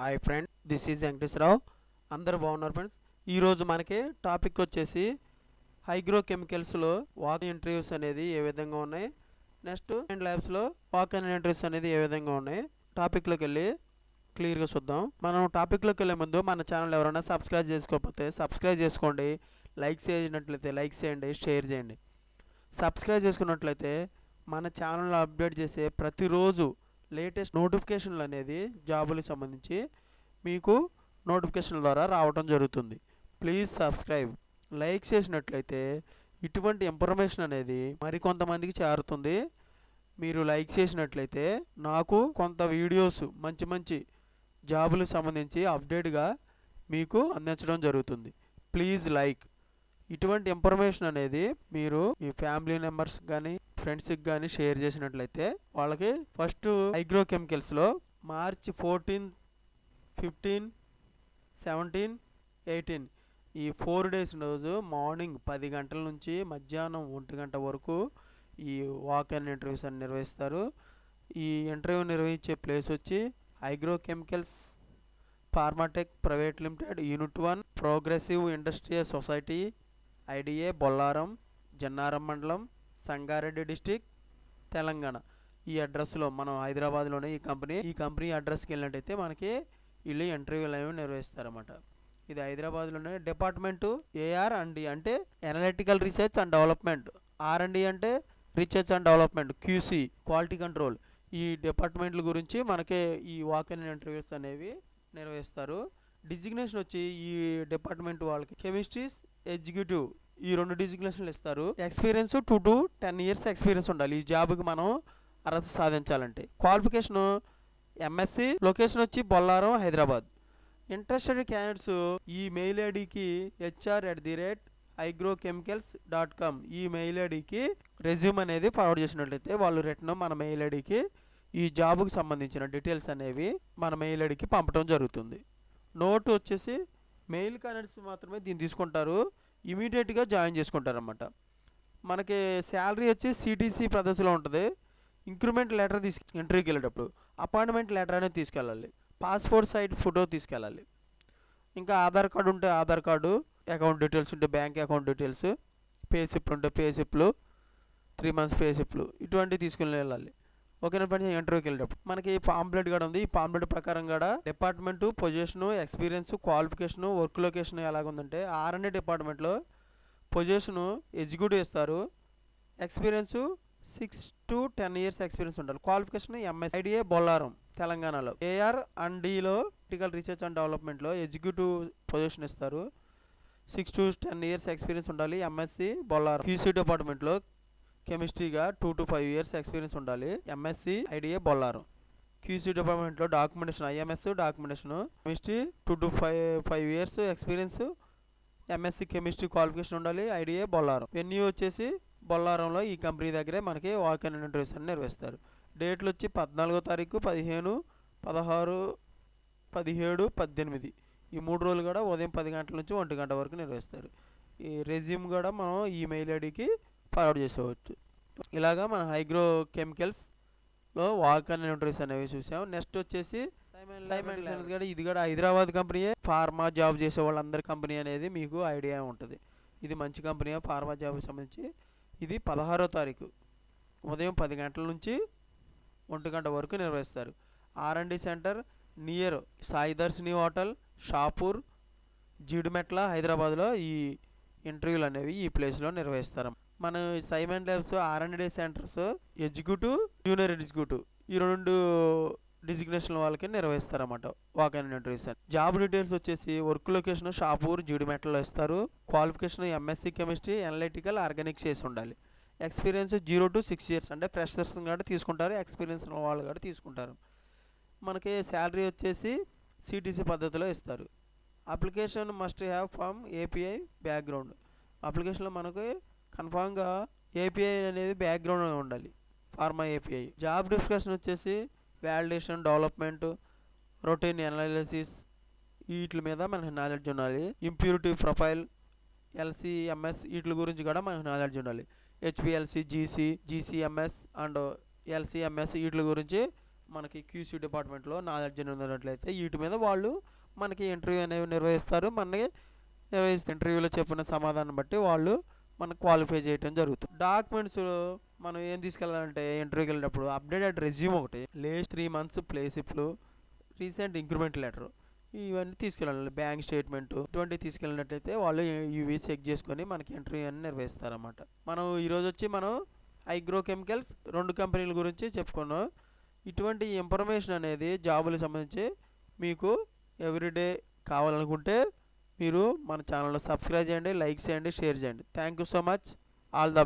Hi friend, this is Venkateswararao. అందరు బాగున్నారు friends. ఈరోజు మనకి టాపిక్ వచ్చేసి హైగ్రో కెమికల్స్లో వాక్ ఇంటర్వ్యూస్ అనేది ఏ విధంగా ఉన్నాయి, నెక్స్ట్ అండ్ ల్యాబ్స్లో వాక్ అండ్ ఇంటర్వ్యూస్ అనేది ఏ విధంగా ఉన్నాయి. టాపిక్లోకి వెళ్ళి క్లియర్గా చూద్దాం. మనం టాపిక్లోకి వెళ్ళే ముందు మన ఛానల్ ఎవరైనా సబ్స్క్రైబ్ చేసుకోకపోతే సబ్స్క్రైబ్ చేసుకోండి. లైక్ చేసినట్లయితే లైక్ చేయండి, షేర్ చేయండి. సబ్స్క్రైబ్ చేసుకున్నట్లయితే మన ఛానల్లో అప్డేట్ చేసే ప్రతిరోజు లేటెస్ట్ నోటిఫికేషన్లు అనేది జాబులకు సంబంధించి మీకు నోటిఫికేషన్ల ద్వారా రావడం జరుగుతుంది. Please subscribe. లైక్ చేసినట్లయితే ఇటువంటి ఇన్ఫర్మేషన్ అనేది మరికొంతమందికి చేరుతుంది. మీరు లైక్ చేసినట్లయితే నాకు కొంత వీడియోస్ మంచి మంచి జాబులకు సంబంధించి అప్డేట్గా మీకు అందించడం జరుగుతుంది. Please like. ఇటువంటి ఇన్ఫర్మేషన్ అనేది మీరు మీ ఫ్యామిలీ మెంబర్స్ కానీ ఫ్రెండ్స్కి కానీ షేర్ చేసినట్లయితే వాళ్ళకి ఫస్ట్ హైగ్రో కెమికల్స్లో మార్చ్ 14, 15, 17, 18 ఈ 4 డేస్ రోజు మార్నింగ్ 10 గంటల నుంచి మధ్యాహ్నం 1 గంట వరకు ఈ వాక్ అండ్ ఇంటర్వ్యూస్ అని నిర్వహిస్తారు. ఈ ఇంటర్వ్యూ నిర్వహించే ప్లేస్ వచ్చి Hygro chemicals Pharmatech private limited, unit 1, progressive industrial society, IDA, Bollaram, Jinnaram మండలం, సంగారెడ్డి డిస్టిక్, తెలంగాణ. ఈ అడ్రస్లో మనం హైదరాబాద్లోనే ఈ కంపెనీ అడ్రస్కి వెళ్ళినట్టయితే మనకి వీళ్ళు ఇంటర్వ్యూలు అనేవి నిర్వహిస్తారన్నమాట. ఇది హైదరాబాద్లోనే. డిపార్ట్మెంటు AR&D అంటే analytical research and development, R&D అంటే research and development, QC quality control. ఈ డిపార్ట్మెంట్ల గురించి మనకి ఈ వాక్ ఇన్ ఇంటర్వ్యూస్ అనేవి నిర్వహిస్తారు. డిజిగ్నేషన్ వచ్చి ఈ డిపార్ట్మెంట్ వాళ్ళకి కెమిస్ట్రీస్ ఎగ్జిక్యూటివ్ ఈ 2 డిజిగ్నేషన్లు ఇస్తారు. ఎక్స్పీరియన్స్ 2 to 10 years ఎక్స్పీరియన్స్ ఉండాలి ఈ జాబ్కి మనం అర్హత సాధించాలంటే. క్వాలిఫికేషన్ MSc, లొకేషన్ వచ్చి బొల్లారం, హైదరాబాద్. ఇంట్రెస్టెడ్ క్యాండిడేట్స్ ఈ మెయిల్ ఐడికి hr@higrochemicals.com ఈ మెయిల్ ఐడికి రెజ్యూమ్ అనేది ఫార్వర్డ్ చేసినట్లయితే వాళ్ళు రిటర్న్ మన మెయిల్ ఐడికి ఈ జాబ్కి సంబంధించిన డీటెయిల్స్ అనేవి మన మెయిల్ ఐడికి పంపడం జరుగుతుంది. నోట్ వచ్చేసి మెయిల్ క్యాండిడేట్స్ మాత్రమే దీన్ని తీసుకుంటారు, ఇమీడియట్గా జాయిన్ చేసుకుంటారన్నమాట. మనకి శాలరీ వచ్చి CTC పద్ధతిలో ఉంటుంది. ఇంక్రిమెంట్ లెటర్ ఇంటర్వ్యూకి వెళ్ళేటప్పుడు అపాయింట్మెంట్ లెటర్ అనేది తీసుకెళ్ళాలి. పాస్పోర్ట్ సైజ్ ఫోటో తీసుకెళ్ళాలి. ఇంకా ఆధార్ కార్డు ఉంటే ఆధార్ కార్డు, అకౌంట్ డీటెయిల్స్ ఉంటే బ్యాంక్ అకౌంట్ డీటెయిల్స్, పే స్లిప్లు ఉంటే పే స్లిప్లు, 3 months పే స్లిప్లు ఇటువంటివి తీసుకుని వెళ్ళాలి. ఓకేనా ఫ్రెండ్స్. ఇంటర్వ్యూకి వెళ్ళేటప్పుడు మనకి పాంప్లెట్ కూడా ఉంది. ఈ పాంప్లెట్ ప్రకారం కూడా department, position, experience, qualification, work location ఎలాగుందంటే R&D డిపార్ట్మెంట్లో పొజిషను ఎగ్జిక్యూటివ్ ఇస్తారు. ఎక్స్పీరియన్స్ 6 to 10 years ఎక్స్పీరియన్స్ ఉండాలి. క్వాలిఫికేషన్ MS, IDA, బొల్లారం, తెలంగాణలో. AR&Dలో టెక్నికల్ రీసెర్చ్ అండ్ డెవలప్మెంట్లో ఎగ్జిక్యూటివ్ పొజిషన్ ఇస్తారు. 6 to 10 years ఎక్స్పీరియన్స్ ఉండాలి. MSc, బొల్లారం. QC డిపార్ట్మెంట్లో కెమిస్ట్రీగా 2 to 5 years ఎక్స్పీరియన్స్ ఉండాలి. MSc, IDA, Bollaram. QC డిపార్ట్మెంట్లో documentation, IMS documentation, chemistry 2 to 5 years experience, MSc chemistry qualification ఉండాలి. IDA, బొల్లారం. వెన్యూ వచ్చేసి బొల్లారంలో ఈ కంపెనీ దగ్గరే మనకి వాక్ ఇన్ ఇంటర్వ్యూస్ అని నిర్వహిస్తారు. డేట్లు వచ్చి 14వ తారీఖు, 15, 16, 17, 18 ఈ 3 రోజులు కూడా ఉదయం 10 గంటల నుంచి 1 గంట వరకు నిర్వహిస్తారు. ఈ రెజ్యూమ్ కూడా మనం ఈ మెయిల్ ఐడికి ఫార్వర్డ్ చేసేవచ్చు. ఇలాగా మన హైగ్రో కెమికల్స్లో వాక్ ఇన్ ఇంటర్వ్యూస్ అనేవి చూసాం. నెక్స్ట్ వచ్చేసి ఇది కూడా హైదరాబాద్ కంపెనీయే. ఫార్మా జాబ్ చేసే వాళ్ళందరి కంపెనీ అనేది మీకు ఐడియా ఉంటుంది. ఇది మంచి కంపెనీ ఫార్మా జాబ్కి సంబంధించి. ఇది 16వ తారీఖు ఉదయం 10 గంటల నుంచి 1 గంట వరకు నిర్వహిస్తారు. R&D centre near Sai Darshini hotel, Shapur, Jeedimetla, హైదరాబాద్లో ఈ ఇంటర్వ్యూలు అనేవి ఈ ప్లేస్లో నిర్వహిస్తారు. మన Simon labs R&D centres executive, junior executive ఈ 2 డిజిగ్నేషన్ వాళ్ళకి నిర్వహిస్తారన్నమాట walk in interviews. Job details వచ్చేసి వర్క్ లొకేషన్ షాపూర్, జీడిమెట్లలో ఇస్తారు. Qualification MSc chemistry, analytical, organic చేసి ఉండాలి. ఎక్స్పీరియన్స్ 0 to 6 years అంటే ఫ్రెషర్స్ కూడా తీసుకుంటారు, ఎక్స్పీరియన్స్ వాళ్ళు కూడా తీసుకుంటారు. మనకి శాలరీ వచ్చేసి CTC పద్ధతిలో ఇస్తారు. Application must have from API background. అప్లికేషన్లో మనకి కన్ఫామ్గా API అనేది బ్యాక్గ్రౌండ్ ఉండాలి, ఫార్మా API. జాబ్ డిస్క్రిప్షన్ వచ్చేసి వ్యాలిడేషన్, డెవలప్మెంట్, రొటీన్ అనాలిసిస్ వీటి మీద మనకు నాలెడ్జ్ ఉండాలి. ఇంప్యూరిటీ ప్రొఫైల్, LC-MS వీటి గురించి కూడా మనకు నాలెడ్జ్ ఉండాలి. HPLC, GC, GC-MS and LC-MS వీటి గురించి మనకి క్యూసీ డిపార్ట్మెంట్లో నాలెడ్జ్ ఉన్నట్లయితే వీటి మీద వాళ్ళు మనకి ఇంటర్వ్యూ అనేవి నిర్వహిస్తారు. మనకి నిర్వహిస్తే ఇంటర్వ్యూలో చెప్పిన సమాధానం బట్టి వాళ్ళు మనకు క్వాలిఫై చేయడం జరుగుతుంది. డాక్యుమెంట్స్ మనం ఏం తీసుకెళ్ళాలంటే ఇంటర్వ్యూకి వెళ్ళినప్పుడు అప్డేటెడ్ రెజ్యూమ్ ఒకటి, లేస్ట్ 3 months ప్లే స్లిప్లు, రీసెంట్ ఇంక్రిమెంట్ లెటర్, ఇవన్నీ తీసుకెళ్ళాలి. బ్యాంక్ స్టేట్మెంట్ ఇటువంటివి తీసుకెళ్ళినట్టయితే వాళ్ళు ఇవి చెక్ చేసుకొని మనకి ఇంటర్వ్యూ అని నిర్వహిస్తారన్నమాట. మనం ఈరోజు వచ్చి మనం అగ్రోకెమికల్స్ 2 కంపెనీల గురించి చెప్పుకున్నాం. ఇటువంటి ఇన్ఫర్మేషన్ అనేది జాబులకు సంబంధించి మీకు ఎవ్రీడే కావాలనుకుంటే మీరు మన ఛానల్లో సబ్స్క్రైబ్ చేయండి, లైక్ చేయండి, షేర్ చేయండి. Thank you so much. All the